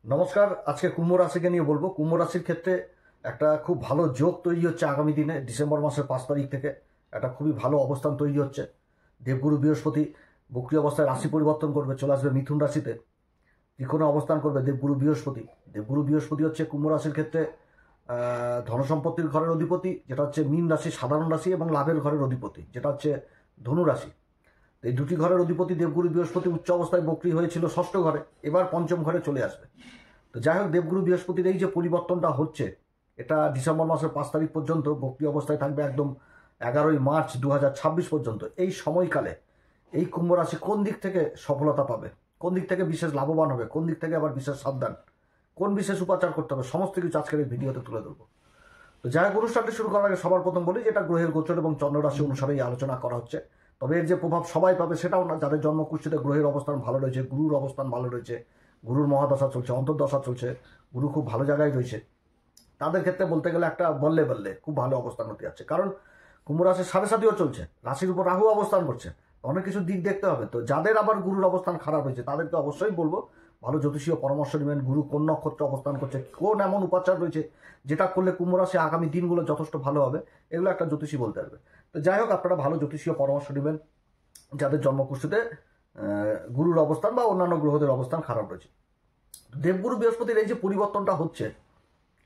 নমস্কার। আজকে কুম্ভ রাশিকে নিয়ে বলবো। কুম্ভ রাশির ক্ষেত্রে একটা খুব ভালো যোগ তৈরি হচ্ছে আগামী দিনে। ডিসেম্বর মাসের 5 তারিখ থেকে একটা খুবই ভালো অবস্থান তৈরি হচ্ছে। দেবগুরু বৃহস্পতি বক্রী অবস্থায় রাশি পরিবর্তন করবে, চলে আসবে মিথুন রাশিতে। ত্রিকোণে অবস্থান করবে দেবগুরু বৃহস্পতি। দেবগুরু বৃহস্পতি হচ্ছে কুম্ভ রাশির ক্ষেত্রে ধনসম্পত্তির ঘরের অধিপতি, যেটা হচ্ছে মীন রাশি, সাধারণ রাশি, এবং লাভের ঘরের অধিপতি, যেটা হচ্ছে ধনু রাশি। এই দুটি ঘরের অধিপতি দেবগুরু বৃহস্পতি উচ্চ অবস্থায় বক্রী হয়েছিল ষষ্ঠ ঘরে, এবার পঞ্চম ঘরে চলে আসবে। তো যাই হোক, দেবগুরু বৃহস্পতির এই যে পরিবর্তনটা হচ্ছে, এটা ডিসেম্বর মাসের 5 তারিখ পর্যন্ত বক্রী অবস্থায় থাকবে, একদম 11ই মার্চ 2026 পর্যন্ত। এই সময়কালে এই কুম্ভ রাশি কোন দিক থেকে সফলতা পাবে, কোন দিক থেকে বিশেষ লাভবান হবে, কোন দিক থেকে আবার বিশেষ সাবধান, কোন বিশেষ উপাচার করতে হবে, সমস্ত কিছু আজকের এই ভিডিওতে তুলে ধরবো। তো যাই হোক, অনুষ্ঠানটি শুরু করার আগে সবার প্রথম বলি, যেটা গ্রহের গোচর এবং চন্দ্র রাশি অনুসারেই আলোচনা করা হচ্ছে। তবে এর যে প্রভাব সবাই পাবে সেটাও না। যাদের জন্মকুষ্ঠিতে গ্রহের অবস্থান ভালো রয়েছে, গুরুর অবস্থান ভালো রয়েছে, গুরুর মহাদশা চলছে, অন্তর্দশা চলছে, গুরু খুব ভালো জায়গায় রয়েছে, তাদের ক্ষেত্রে বলতে গেলে একটা বললে বললে খুব ভালো অবস্থান হতে যাচ্ছে। কারণ কুম্ভ রাশির সাড়ে সাতিও চলছে, রাশির উপর রাহু অবস্থান করছে, অনেক কিছু দিক দেখতে হবে। তো যাদের আবার গুরুর অবস্থান খারাপ হয়েছে তাদেরকে অবশ্যই বলবো ভালো জ্যোতিষীয় পরামর্শ নেবেন। গুরু কোন নক্ষত্রে অবস্থান করছে, কোন এমন উপাচার রয়েছে যেটা করলে কুম্ভ রাশি আগামী দিনগুলো যথেষ্ট ভালো হবে, এগুলো একটা জ্যোতিষী বলতে পারবে। তো যাই হোক, আপনারা ভালো জ্যোতিষীয় পরামর্শ নেবেন যাদের জন্মকুষ্ঠিতে গুরুর অবস্থান বা অন্যান্য গ্রহদের অবস্থান খারাপ রয়েছে। দেবগুরু বৃহস্পতির এই যে পরিবর্তনটা হচ্ছে,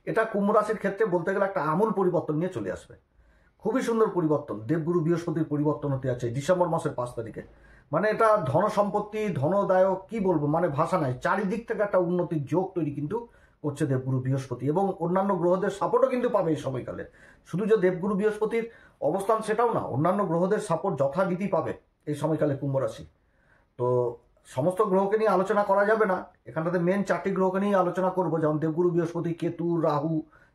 এটা কুম্ভ রাশির ক্ষেত্রে বলতে গেলে একটা আমূল পরিবর্তন নিয়ে চলে আসবে। খুবই সুন্দর পরিবর্তন। দেবগুরু বৃহস্পতির পরিবর্তন হতে আছে ডিসেম্বর মাসের 5 তারিখে। মানে এটা ধন সম্পত্তি, ধনদায়ক, কি বলবো, মানে ভাষা নাই। চারিদিক থেকে একটা উন্নতির যোগ তৈরি কিন্তু করছে দেবগুরু বৃহস্পতি, এবং অন্যান্য গ্রহদের সাপোর্টও কিন্তু পাবে এই সময়কালে। শুধু যে দেবগুরু বৃহস্পতির অবস্থান সেটাও না, অন্যান্য গ্রহদের সাপোর্ট যথারীতি পাবে এই সময়কালে কুম্ভ রাশি। তো সমস্ত গ্রহকে নিয়ে আলোচনা করা যাবে না, এখানটাতে মেন 4টি গ্রহকে নিয়ে আলোচনা করবো, যেমন দেবগুরু বৃহস্পতি, কেতু, রাহু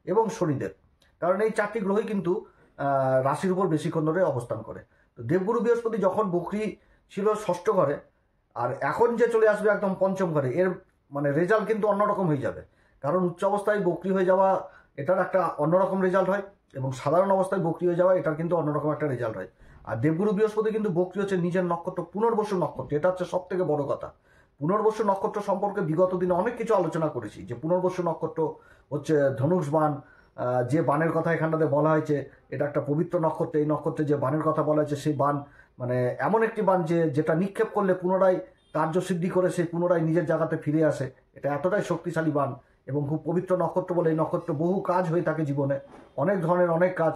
এবং শনিদেব। কারণ এই 4টি গ্রহই কিন্তু রাশির উপর বেশিক্ষণ ধরে অবস্থান করে। তো দেবগুরু বৃহস্পতি যখন বক্রী ছিল ষষ্ঠ ঘরে, আর এখন যে চলে আসবে একদম পঞ্চম ঘরে, এর মানে রেজাল্ট কিন্তু অন্যরকম হয়ে যাবে। কারণ উচ্চ অবস্থায় বক্রী হয়ে যাওয়া এটার একটা অন্যরকম রেজাল্ট হয়, এবং সাধারণ অবস্থায় বক্রী হয়ে যাওয়া এটার কিন্তু অন্যরকম একটা রেজাল্ট হয়। আর দেবগুরু বৃহস্পতি কিন্তু বক্রী হচ্ছে নিজের নক্ষত্র পুনর্বসু নক্ষত্র, এটা হচ্ছে সব থেকে বড় কথা। পুনর্বসু নক্ষত্র সম্পর্কে বিগত দিনে অনেক কিছু আলোচনা করেছি, যে পুনর্বসু নক্ষত্র হচ্ছে ধনুষ বাণ। যে বাণের কথা এখানটাতে বলা হয়েছে, এটা একটা পবিত্র নক্ষত্র। এই নক্ষত্রে যে বাণের কথা বলা হয়েছে, সেই বাণ মানে এমন একটি বাণ যেটা নিক্ষেপ করলে পুনরায় কার্যসিদ্ধি করে সে পুনরায় নিজের জায়গাতে ফিরে আসে। এটা এতটাই শক্তিশালী বাণ এবং খুব পবিত্র নক্ষত্র বলে এই নক্ষত্র বহু কাজ হয়ে থাকে জীবনে, অনেক ধরনের অনেক কাজ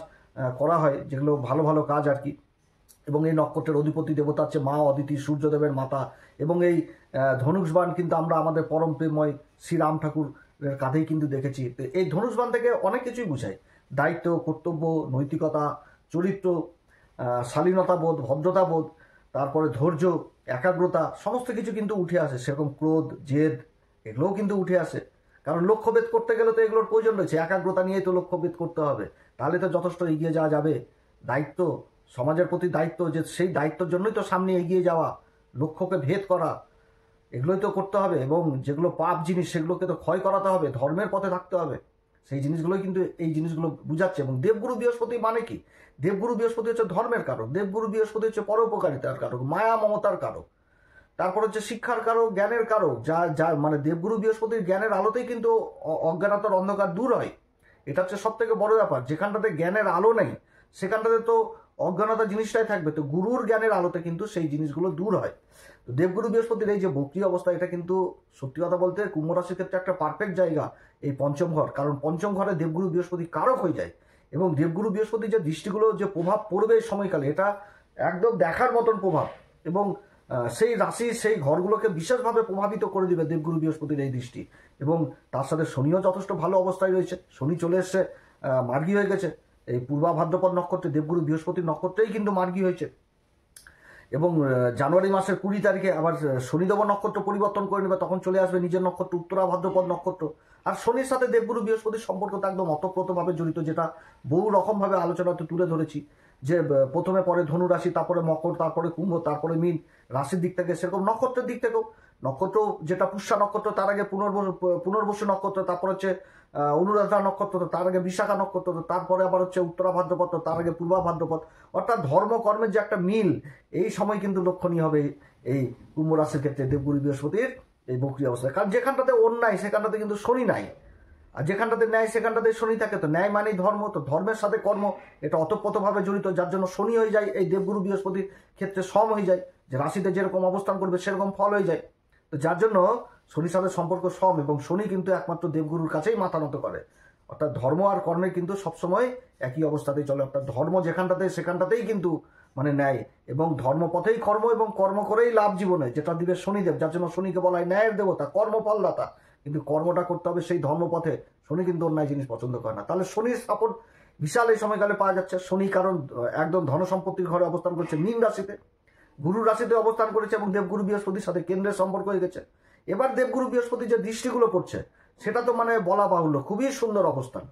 করা হয়, যেগুলো ভালো ভালো কাজ আর কি। এবং এই নক্ষত্রের অধিপতি দেবতা হচ্ছে মা অদিতি, সূর্যদেবের মাতা। এবং এই ধনুষ বাণ কিন্তু আমরা আমাদের পরম প্রেমময় শ্রীরাম ঠাকুরের কাঁধেই কিন্তু দেখেছি। তো এই ধনুষ বাণ থেকে অনেক কিছুই বুঝায়, দায়িত্ব, কর্তব্য, নৈতিকতা, চরিত্র, শালীনতাবোধ, ভদ্রতাবোধ, তারপরে ধৈর্য, একাগ্রতা, সমস্ত কিছু কিন্তু উঠে আসে। সেরকম ক্রোধ, জেদ, এগুলোও কিন্তু উঠে আসে। কারণ লক্ষ্যভেদ করতে গেলে তো এগুলোর প্রয়োজন রয়েছে, একাগ্রতা নিয়েই তো লক্ষ্যভেদ করতে হবে, তাহলে তো যথেষ্ট এগিয়ে যাওয়া যাবে। দায়িত্ব, সমাজের প্রতি দায়িত্ব, যে সেই দায়িত্বের জন্যই তো সামনে এগিয়ে যাওয়া, লক্ষ্যকে ভেদ করা, এগুলোই তো করতে হবে। এবং যেগুলো পাপ জিনিস সেগুলোকে তো ক্ষয় করাতে হবে, ধর্মের পথে থাকতে হবে। সেই জিনিসগুলোই কিন্তু এই জিনিসগুলো বুঝাচ্ছে। এবং দেবগুরু বৃহস্পতি মানে কি? দেবগুরু বৃহস্পতি হচ্ছে ধর্মের কারক, দেবগুরু বৃহস্পতি হচ্ছে পরোপকারিতার কারক, মায়া মমতার কারক, তারপর হচ্ছে শিক্ষার কারক, জ্ঞানের কারক। যা যা মানে দেবগুরু বৃহস্পতির জ্ঞানের আলোতেই কিন্তু অজ্ঞানতার অন্ধকার দূর হয়। এটা হচ্ছে সব থেকে বড় ব্যাপার। যেখানটাতে জ্ঞানের আলো নেই সেখানটাতে তো অজ্ঞানতা জিনিসটাই থাকবে। তো গুরুর জ্ঞানের আলোতে কিন্তু সেই জিনিসগুলো দূর হয়। তো দেবগুরু বৃহস্পতির এই যে বক্রী অবস্থা, এটা কিন্তু সত্যি কথা বলতে কুম্ভ রাশির ক্ষেত্রে একটা পারফেক্ট জায়গা এই পঞ্চম ঘর। কারণ পঞ্চম ঘরে দেবগুরু বৃহস্পতি কারক হয়ে যায়, এবং দেবগুরু বৃহস্পতির যে দৃষ্টিগুলো, যে প্রভাব পড়বে এই সময়কালে, এটা একদম দেখার মতন প্রভাব। এবং সেই রাশি, সেই ঘরগুলোকে বিশেষভাবে প্রভাবিত করে দিবে দেবগুরু বৃহস্পতির এই দৃষ্টি। এবং তার সাথে শনিও যথেষ্ট ভালো অবস্থায় রয়েছে। শনি চলে এসছে, মার্গী হয়ে গেছে। এই পূর্বা ভাদ্রপদ নক্ষত্রে দেবগুরু বৃহস্পতির নক্ষত্রেই কিন্তু মার্গী হয়েছে। এবং জানুয়ারি মাসের 20 তারিখে আবার শনিদেব নক্ষত্র পরিবর্তন করে নেবে, তখন চলে আসবে নিজের নক্ষত্র উত্তরা ভাদ্রপদ নক্ষত্র। আর শনির সাথে দেবগুরু বৃহস্পতির সম্পর্ক তো একদম অতপ্রতভাবে জড়িত, যেটা বহু রকমভাবে আলোচনাতে তুলে ধরেছি। যে প্রথমে পরে ধনু রাশি, তারপরে মকর, তারপরে কুম্ভ, তারপরে মীন। রাশির দিক থেকে সেরকম নক্ষত্রের দিক থেকেও, নক্ষত্র যেটা পুষ্যা নক্ষত্র, তার আগে পুনর্বসু নক্ষত্র, তারপর হচ্ছে অনুরাধা নক্ষত্র, তার আগে বিশাখা নক্ষত্র, তারপরে আবার হচ্ছে উত্তরা ভাদ্রপদ, তার আগে পূর্বা ভাদ্রপদ। অর্থাৎ ধর্মকর্মের যে একটা মিল এই সময় কিন্তু লক্ষণীয় হবে এই কুম্ভ রাশির ক্ষেত্রে দেবগুরু বৃহস্পতির এই বক্রি অবস্থায়। কারণ যেখানটাতে অন্যায় সেখানটাতে কিন্তু শনি নাই, আর যেখানটাতে ন্যায় সেখানটাতে শনি থাকে। তো ন্যায় মানেই ধর্ম, তো ধর্মের সাথে কর্ম এটা অতপ্রতভাবে জড়িত, যার জন্য শনি হয়ে যায় এই দেবগুরু বৃহস্পতির ক্ষেত্রে সম হয়ে যায়, যে রাশিতে যেরকম অবস্থান করবে সেরকম ফল হয়ে যায়। তো যার জন্য শনির সাথে সম্পর্ক সম, এবং শনি কিন্তু একমাত্র দেবগুরুর কাছেই মাথা নত করে। অর্থাৎ ধর্ম আর কর্মে কিন্তু সবসময় একই অবস্থাতেই চলে। অর্থাৎ ধর্ম যেখানটাতে সেখানটাতেই কিন্তু মানে ন্যায়, এবং ধর্মপথেই কর্ম এবং কর্ম করেই লাভ জীবনে, যেটা দিবে শনিদেব। যার জন্য শনিকে বলা হয় ন্যায়ের দেবতা, কর্মফলদাতা। কিন্তু কর্মটা করতে হবে সেই ধর্মপথে। শনি কিন্তু অন্যায় জিনিস পছন্দ করে না। তাহলে শনির সাপোর্ট বিশাল এই সময়কালে পাওয়া যাচ্ছে। শনি কারণ একদম ধন সম্পত্তির ঘরে অবস্থান করছে, মীন রাশিতে, গুরু রাশিতে অবস্থান করেছে, এবং দেবগুরু বৃহস্পতির সাথে কেন্দ্রের সম্পর্ক হয়ে গেছে। এবার দেবগুরু বৃহস্পতি যে দৃষ্টিগুলো পড়ছে সেটা তো মানে বলা বাহুল্য, খুবই সুন্দর অবস্থান।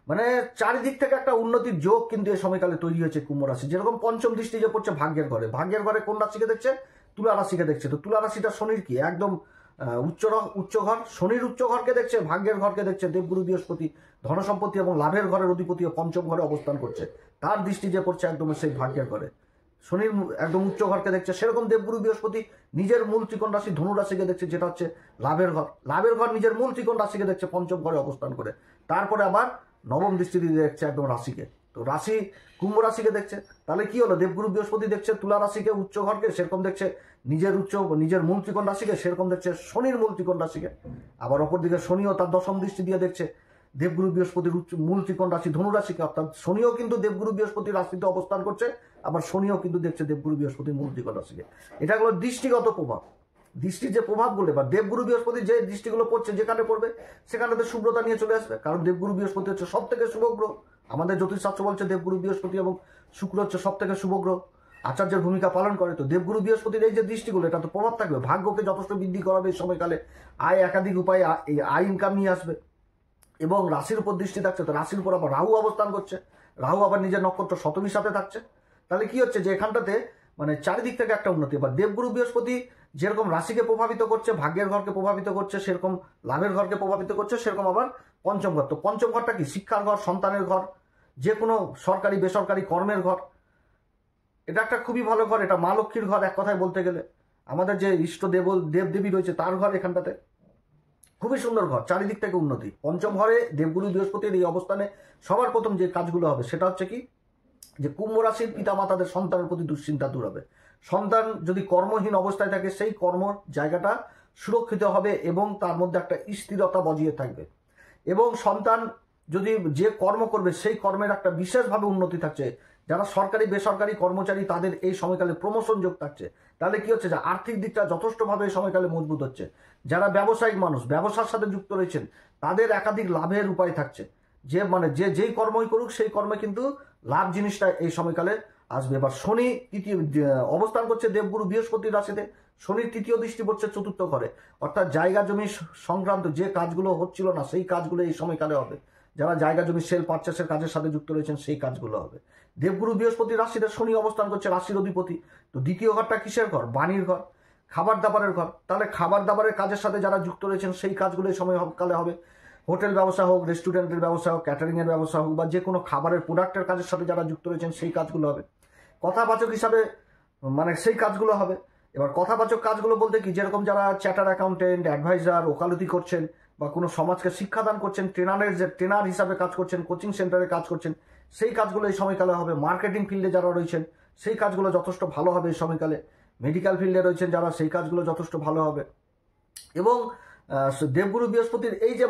মানে চারিদিক থেকে একটা উন্নতির যোগ কিন্তু এই সময়কালে তৈরি হয়েছে কুম্ভ রাশি। যেরকম পঞ্চম দৃষ্টি যে পড়ছে ভাগ্যের ঘরে, ভাগ্যের ঘরে কোন রাশিকে দেখছে? তুলা রাশিকে দেখছে। তো তুলা রাশিটা শনির কি একদম উচ্চ ঘর, শনির উচ্চ ঘরকে দেখছে, ভাগ্যের ঘরকে দেখছে দেবগুরু বৃহস্পতি। ধনসম্পত্তি এবং লাভের ঘরের অধিপতি পঞ্চম ঘরে অবস্থান করছে, তার দৃষ্টি যে পড়ছে একদম সেই ভাগ্যের ঘরে, শনির একদম উচ্চ ঘরকে দেখছে। সেরকম দেবগুরু বৃহস্পতি নিজের মূল ত্রিকোণ রাশি ধনু রাশিকে দেখছে, যেটা হচ্ছে লাভের ঘর। লাভের ঘর নিজের মূল ত্রিকোণ রাশিকে দেখছে পঞ্চম ঘরে অবস্থান করে। তারপরে আবার নবম দৃষ্টি দিয়ে দেখছে একদম রাশিকে। তো রাশি কুম্ভ রাশিকে দেখছে। তাহলে কি হলো? দেবগুরু বৃহস্পতি দেখছে তুলা রাশিকে উচ্চ ঘরকে, সেরকম দেখছে নিজের মূল ত্রিকোণ রাশিকে, সেরকম দেখছে শনির মূল ত্রিকোণ রাশিকে। আবার অপরদিকে শনিও তার দশম দৃষ্টি দিয়ে দেখছে দেবগুরু বৃহস্পতির মূল ত্রিকোণ রাশি ধনু রাশিকে। অর্থাৎ শনিও কিন্তু দেবগুরু বৃহস্পতির রাশিতে অবস্থান করছে, আবার শনিও কিন্তু দেখছে দেবগুরু বৃহস্পতির মূল ত্রিকোণ রাশিকে। এটা হলো দৃষ্টিগত প্রভাব। দৃষ্টির যে প্রভাবগুলো, বা দেবগুরু বৃহস্পতি যে দৃষ্টিগুলো পড়ছে যেখানে পড়বে সেখানেতে শুভ্রতা নিয়ে চলে আসবে। কারণ দেবগুরু বৃহস্পতি হচ্ছে সব থেকে শুভ গ্রহ। আমাদের জ্যোতিষশাস্ত্র বলছে দেবগুরু বৃহস্পতি এবং শুক্র হচ্ছে সব থেকে শুভ গ্রহ, আচার্যের ভূমিকা পালন করে। তো দেবগুরু বৃহস্পতির এই যে দৃষ্টিগুলো, এটা তো প্রভাব থাকবে, ভাগ্যকে যথেষ্ট বৃদ্ধি করাবে এই সময়কালে। একাধিক উপায়ে আয় ইনকাম নিয়ে আসবে। এবং রাশির উপর দৃষ্টি থাকছে, তো রাশির উপর আবার রাহু অবস্থান করছে, রাহু আবার নিজের নক্ষত্র শতমীর সাথে থাকছে। তাহলে কি হচ্ছে যে এখানটাতে মানে চারিদিক থেকে একটা উন্নতি। এবার দেবগুরু বৃহস্পতি যেরকম রাশিকে প্রভাবিত করছে, ভাগ্যের ঘরকে প্রভাবিত করছে, সেরকম লাভের ঘরকে প্রভাবিত করছে, সেরকম আবার পঞ্চম ঘর। তো পঞ্চম ঘরটা কি? শিক্ষার ঘর, সন্তানের ঘর, যে কোনো সরকারি বেসরকারি কর্মের ঘর। এটা একটা খুবই ভালো ঘর, এটা মা লক্ষ্মীর ঘর এক কথায় বলতে গেলে। আমাদের যে ইষ্ট দেবদেবী রয়েছে তার ঘর এখানটাতে, খুবই সুন্দর ঘর, চারিদিক থেকে উন্নতি। পঞ্চম ঘরে দেবগুরু বৃহস্পতির এই অবস্থানে সবার প্রথম যে কাজগুলো হবে সেটা হচ্ছে কি, যে কুম্ভ রাশির পিতামাতাদের সন্তানের প্রতি দুশ্চিন্তা দূর হবে। সন্তান যদি কর্মহীন অবস্থায় থাকে সেই কর্ম জায়গাটা সুরক্ষিত হবে, এবং তার মধ্যে একটা স্থিরতা বজিয়ে থাকবে। এবং সন্তান যদি যে কর্ম করবে সেই কর্মের একটা বিশেষভাবে উন্নতি থাকছে। যারা সরকারি বেসরকারি কর্মচারী তাদের এই সময়কালে প্রমোশন যোগ থাকছে। তাহলে কি হচ্ছে, যে আর্থিক দিকটা যথেষ্টভাবে এই সময়কালে মজবুত হচ্ছে। যারা ব্যবসায়িক মানুষ, ব্যবসার সাথে যুক্ত রয়েছেন, তাদের একাধিক লাভের উপায় থাকছে। যেই কর্মই করুক সেই কর্মে কিন্তু লাভ জিনিসটা এই সময়কালে আসবে। এবার শনি তৃতীয় অবস্থান করছে দেবগুরু বৃহস্পতির রাশিতে, শনির তৃতীয় দৃষ্টি পড়ছে চতুর্থ ঘরে। অর্থাৎ জায়গা জমি সংক্রান্ত যে কাজগুলো হচ্ছিল না সেই কাজগুলো এই সময়কালে হবে। যারা জায়গা জমি সেল পারচেসের কাজের সাথে যুক্ত রয়েছেন সেই কাজগুলো হবে। দেবগুরু বৃহস্পতির রাশিতে শনি অবস্থান করছে, রাশির অধিপতি। তো দ্বিতীয় ঘরটা কিসের ঘর? বাণীর ঘর, খাবার দাবারের ঘর। তাহলে খাবার দাবারের কাজের সাথে যারা যুক্ত রয়েছেন সেই কাজগুলো এই সময়কালে হবে। হোটেল ব্যবসা হোক, রেস্টুরেন্টের ব্যবসা হোক, ক্যাটারিংয়ের ব্যবসা হোক, বা যে কোনো খাবারের প্রোডাক্টের কাজের সাথে যারা যুক্ত রয়েছেন সেই কাজগুলো হবে। কথাবাচক হিসাবে মানে সেই কাজগুলো হবে। এবার কথাবাচক কাজগুলো বলতে কি, যেরকম যারা চ্যাটার অ্যাকাউন্টেন্ট, অ্যাডভাইজার, ওকালতি করছেন, বা কোনো সমাজকে শিক্ষাদান করছেন, ট্রেনার হিসাবে কাজ করছেন, কোচিং সেন্টারে কাজ করছেন, সেই কাজগুলো এই সময়কালে হবে। মার্কেটিং ফিল্ডে যারা রয়েছেন সেই কাজগুলো যথেষ্ট ভালো হবে এই সময়কালে। মেডিকেল ফিল্ডে রয়েছেন যারা, সেই কাজগুলো যথেষ্ট ভালো হবে। এবং দেবগুরু বৃহস্পতির এই যে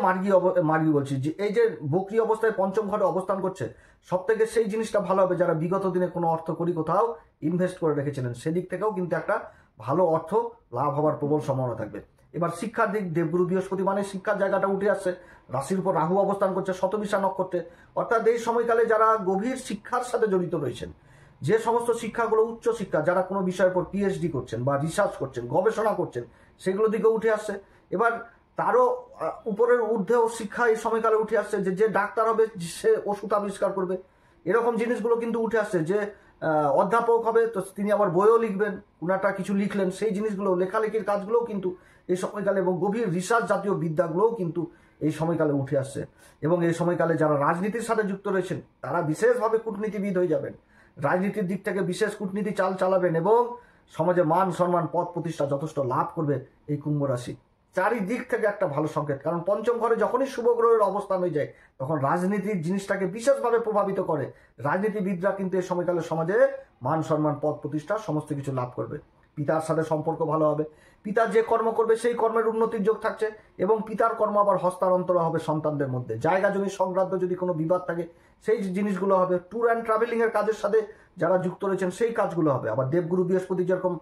মার্গী বলছি, যে এই যে বক্রি অবস্থায় পঞ্চম ঘরে অবস্থান করছে, সব থেকে সেই জিনিসটা ভালো হবে যারা বিগত দিনে কোনো অর্থ করি কোথাও ইনভেস্ট করে রেখেছিলেন, সেদিক থেকেও কিন্তু একটা ভালো অর্থ লাভ হওয়ার প্রবল সম্ভাবনা থাকবে। এবার শিক্ষার দিক, দেবগুরু বৃহস্পতি মানে শিক্ষার জায়গাটা উঠে আসছে। রাশির উপর রাহু অবস্থান করছে শতবিশা নক্ষত্রে। অর্থাৎ এই সময়কালে যারা গভীর শিক্ষার সাথে জড়িত রয়েছেন, যে সমস্ত শিক্ষাগুলো উচ্চ শিক্ষা, যারা কোনো বিষয়ের উপর পিএইচডি করছেন বা রিসার্চ করছেন, গবেষণা করছেন, সেগুলো দিকে উঠে আসছে। এবার তারও উপরের ঊর্ধ্বেও শিক্ষা এই সময়কালে উঠে আসছে, যে ডাক্তার হবে সে ওষুধ আবিষ্কার করবে, এরকম জিনিসগুলো কিন্তু উঠে আসছে। যে অধ্যাপক হবে তো তিনি আবার বইও লিখবেন, কোনাটা কিছু লিখলেন, সেই জিনিসগুলো লেখালেখির কাজগুলোও কিন্তু এই সময়কালে, এবং গভীর রিসার্চ জাতীয় বিদ্যাগুলোও কিন্তু এই সময়কালে উঠে আসছে। এবং এই সময়কালে যারা রাজনীতির সাথে যুক্ত রয়েছেন তারা বিশেষভাবে কূটনীতিবিদ হয়ে যাবেন, রাজনীতির দিক থেকে বিশেষ কূটনীতি চালাবেন, এবং সমাজে মান সম্মান পদ প্রতিষ্ঠা যথেষ্ট লাভ করবে এই কুম্ভ রাশি। চারিদিক থেকে একটা ভালো সংকেত, কারণ পঞ্চম ঘরে যখনই শুভ গ্রহের অবস্থান হয়ে যায় তখন রাজনীতির জিনিসটাকে বিশেষভাবে প্রভাবিত করে। রাজনীতিবিদরা কিন্তু এই সময়কালে সমাজে মান সম্মান পদ প্রতিষ্ঠা সমস্ত কিছু লাভ করবে। পিতার সাথে সম্পর্ক ভালো হবে, পিতা যে কর্ম করবে সেই কর্মের উন্নতির যোগ থাকছে, এবং পিতার কর্ম আবার হস্তান্তর হবে সন্তানদের মধ্যে। জায়গা জমি সংক্রান্ত যদি কোনো বিবাদ থাকে সেই জিনিসগুলো হবে। ট্যুর অ্যান্ড ট্রাভেলিং এর কাজের সাথে যারা যুক্ত রয়েছেন সেই কাজগুলো হবে। আবার দেবগুরু বৃহস্পতি যেরকম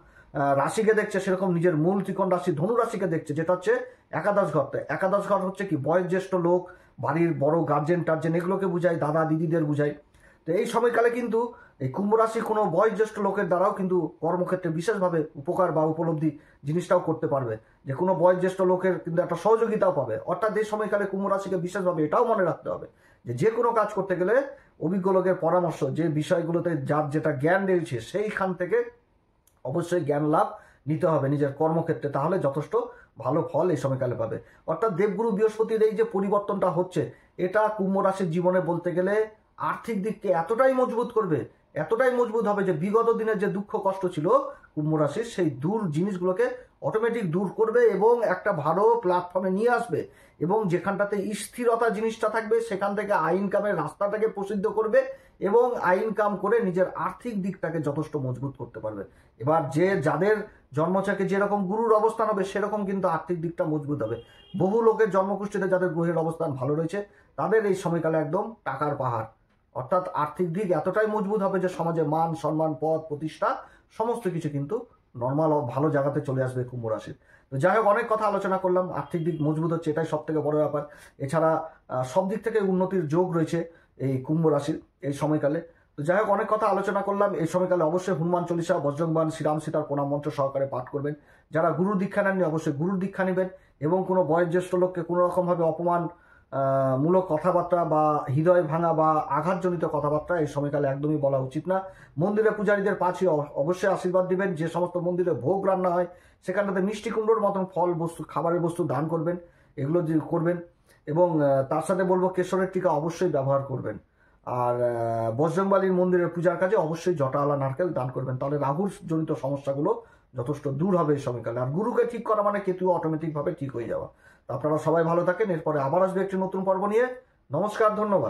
রাশিকে দেখছে সেরকম নিজের মূল ত্রিকোণ রাশি ধনু রাশিকে দেখছে, যেটা হচ্ছে একাদশ ঘর। একাদশ ঘর হচ্ছে কি বয়োজ্যেষ্ঠ লোক, বাড়ির বড় গার্জেন টার্জেন এগুলোকে বুঝায়, দাদা দিদিদের বুঝায়। তো এই সময়কালে কিন্তু এই কুম্ভ রাশি কোনো বয়োজ্যেষ্ঠ লোকের দ্বারাও কিন্তু কর্মক্ষেত্রে বিশেষভাবে উপকার বা উপলব্ধি জিনিসটাও করতে পারবে, যে কোনো বয়োজ্যেষ্ঠ লোকের কিন্তু একটা সহযোগিতাও পাবে। অর্থাৎ এই সময়কালে কুম্ভ রাশিকে বিশেষভাবে এটাও মনে রাখতে হবে যে কোনো কাজ করতে গেলে অভিজ্ঞ লোকের পরামর্শ, যে বিষয়গুলোতে যার যেটা জ্ঞান রয়েছে সেইখান থেকে অবশ্যই জ্ঞান লাভ নিতে হবে নিজের কর্মক্ষেত্রে, তাহলে যথেষ্ট ভালো ফল এই সময়কালে পাবে। অর্থাৎ দেবগুরু বৃহস্পতির এই যে পরিবর্তনটা হচ্ছে, এটা কুম্ভ রাশির জীবনে বলতে গেলে আর্থিক দিককে এতটাই মজবুত করবে, এতটাই মজবুত হবে যে বিগত দিনের যে দুঃখ কষ্ট ছিল কুম্ভ রাশির, সেই দূর জিনিসগুলোকে অটোমেটিক দূর করবে এবং একটা ভালো প্ল্যাটফর্মে নিয়ে আসবে। এবং যেখানটাতে স্থিরতা জিনিসটা থাকবে সেখান থেকে আয় ইনকামের রাস্তাটাকে প্রসিদ্ধ করবে এবং আয় ইনকাম করে নিজের আর্থিক দিকটাকে যথেষ্ট মজবুত করতে পারবে। এবার যাদের জন্মছকে যেরকম গুরুর অবস্থান হবে সেরকম কিন্তু আর্থিক দিকটা মজবুত হবে। বহু লোকের জন্মকুষ্ঠিতে যাদের গ্রহের অবস্থান ভালো রয়েছে তাদের এই সময়কালে একদম টাকার পাহাড়, অর্থাৎ আর্থিক দিক এতটাই মজবুত হবে যে সমাজে মান সম্মান পদ প্রতিষ্ঠা সমস্ত কিছু কিন্তু নর্মাল ভালো জায়গাতে চলে আসবে কুম্ভ রাশির। তো যাই হোক, অনেক কথা আলোচনা করলাম। আর্থিক দিক মজবুত হচ্ছে, এটাই সব থেকে বড় ব্যাপার। এছাড়া সব দিক থেকে উন্নতির যোগ রয়েছে এই কুম্ভ রাশির এই সময়কালে। তো যাই হোক, অনেক কথা আলোচনা করলাম। এই সময়কালে অবশ্যই হনুমান চল্লিশা, বজ্রংবাণ, শ্রীরাম সীতার প্রণাম মন্ত্র সহকারে পাঠ করবেন। যারা গুরুর দীক্ষা নেননি অবশ্যই গুরুর দীক্ষা নেবেন, এবং কোনো বয়োজ্যেষ্ঠ লোককে কোনো রকমভাবে অপমান মূলক কথাবার্তা বা হৃদয় ভাঙা বা আঘাতজনিত কথাবার্তা এই সময়কালে একদমই বলা উচিত না। মন্দিরে পূজারীদের পাশে অবশ্যই আশীর্বাদ দিবেন। যে সমস্ত মন্দিরে ভোগ রান্না হয় সেখানটাতে মিষ্টি কুমড়োর মতন ফল বস্তু, খাবারের বস্তু দান করবেন, এগুলো করবেন। এবং তার সাথে বলবো কেশরের টিকা অবশ্যই ব্যবহার করবেন। আর বজরংবলীর মন্দিরের পূজার কাজে অবশ্যই জটাওয়ালা নারকেল দান করবেন, তাহলে রাহুর জনিত সমস্যাগুলো যথেষ্ট দূর হবে এই সময়কালে। আর গুরুকে ঠিক করা মানে কেতু অটোমেটিকভাবে ঠিক হয়ে যাওয়া। তো আপনারা সবাই ভালো থাকেন। এরপরে আবার আসবে একটি নতুন পর্ব নিয়ে। নমস্কার, ধন্যবাদ।